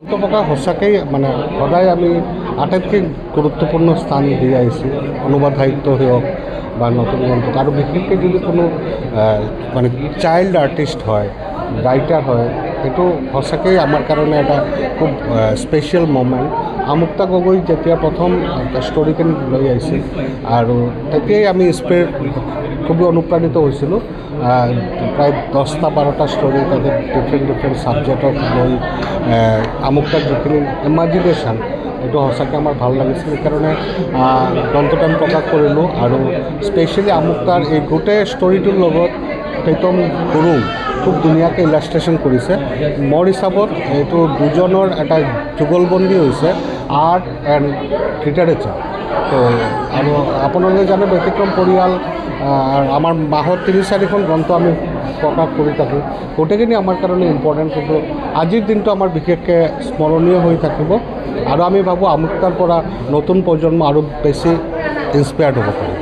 প্ৰকাশ সঁচাকৈ মানে সদায় আমি আটাইতকৈ গুৰুত্বপূৰ্ণ স্থান দি আহিছোঁ অনুবাদ সাহিত্য হওক বা নতুন গ্ৰন্থ আৰু বিশেষকৈ যদি কোনো মানে চাইল্ড আৰ্টিষ্ট হয় ৰাইটাৰ হয় সেইটো সঁচাকৈ আমাৰ কাৰণে এটা খুব স্পেচিয়েল মমেণ্ট। আমুক্তা গগৈ যেতিয়া প্ৰথম ষ্টৰিখিনি লৈ আহিছিল আৰু তেতিয়াই আমি খুবেই অনুপ্ৰাণিত হৈছিলোঁ। প্ৰায় 10-12টা ষ্টৰি তাতে ডিফাৰেণ্ট ছাবজেক্টক লৈ আমুক্তাৰ যিখিনি ইমাজিনেশ্যন এইটো সঁচাকৈ আমাৰ ভাল লাগিছিল। সেইকাৰণে গ্ৰন্থটো আমি প্ৰকাশ কৰিলোঁ আৰু স্পেচিয়েলি আমুক্তাৰ এই গোটেই ষ্টৰিটোৰ লগত প্ৰীতম গুৰুং খুব ধুনীয়াকৈ ইলাষ্ট্ৰেশ্যন কৰিছে। মোৰ হিচাপত এইটো দুজনৰ এটা যুগলবন্দী হৈছে আৰ্ট এণ্ড লিটাৰেচাৰ। তো আৰু আপোনালোকে জানে ব্যতিক্ৰম পৰিয়াল আমাৰ মাহত 3-4খন গ্ৰন্থ আমি প্ৰকাশ কৰি থাকোঁ। গোটেইখিনি আমাৰ কাৰণে ইম্পৰ্টেণ্ট, কিন্তু আজিৰ দিনটো আমাৰ বিশেষকৈ স্মৰণীয় হৈ থাকিব আৰু আমি ভাবোঁ আমুক্তাৰ পৰা নতুন প্ৰজন্ম আৰু বেছি ইনস্পায়াৰ্ড হ'ব পাৰিব।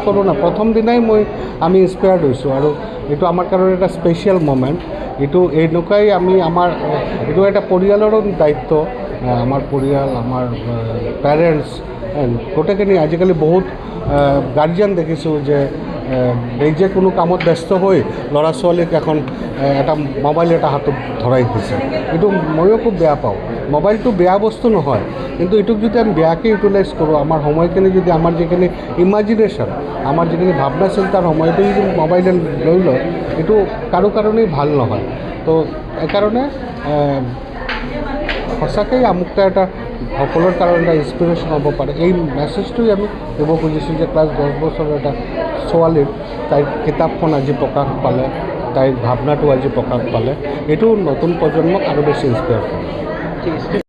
কৰোঁ না প্ৰথম দিনাই আমি ইনস্পায়াৰ্ড হৈছোঁ আৰু এইটো আমাৰ কাৰণে এটা স্পেচিয়েল মমেণ্ট। এইটো এনেকুৱাই এইটো এটা পৰিয়ালৰো দায়িত্ব। আমাৰ পৰিয়াল, আমাৰ পেৰেণ্টছ গোটেইখিনি আজিকালি বহুত গাৰ্জিয়ান দেখিছোঁ যে নিজে কোনো কামত ব্যস্ত হৈ ল'ৰা ছোৱালীক এটা মোবাইল হাতত ধৰাই দিছে। এইটো ময়ো খুব বেয়া পাওঁ। মোবাইলটো বেয়া বস্তু নহয়, কিন্তু এইটোক যদি আমি বেয়াকৈ ইউটিলাইজ কৰোঁ, আমাৰ সময়খিনি যদি আমাৰ যিখিনি ইমাজিনেশ্যন, আমাৰ যিখিনি ভাৱনা চিন্তাৰ সময়টো যদি মোবাইলে লৈ লয়, এইটো কাৰো কাৰণেই ভাল নহয়। তো এইকাৰণে সঁচাকৈ আমুক্তা এটা সকলোৰ কাৰণে এটা ইনস্পিৰেশ্যন হ'ব পাৰে। এই মেছেজটোৱে আমি দিব খুজিছোঁ যে ক্লাছ 10 বছৰৰ এটা ছোৱালীৰ তাইৰ কিতাপখন আজি প্ৰকাশ পালে, তাইৰ ভাৱনাটো আজি প্ৰকাশ পালে, এইটো নতুন প্ৰজন্মক আৰু বেছি ইনস্পায়াৰ কৰে।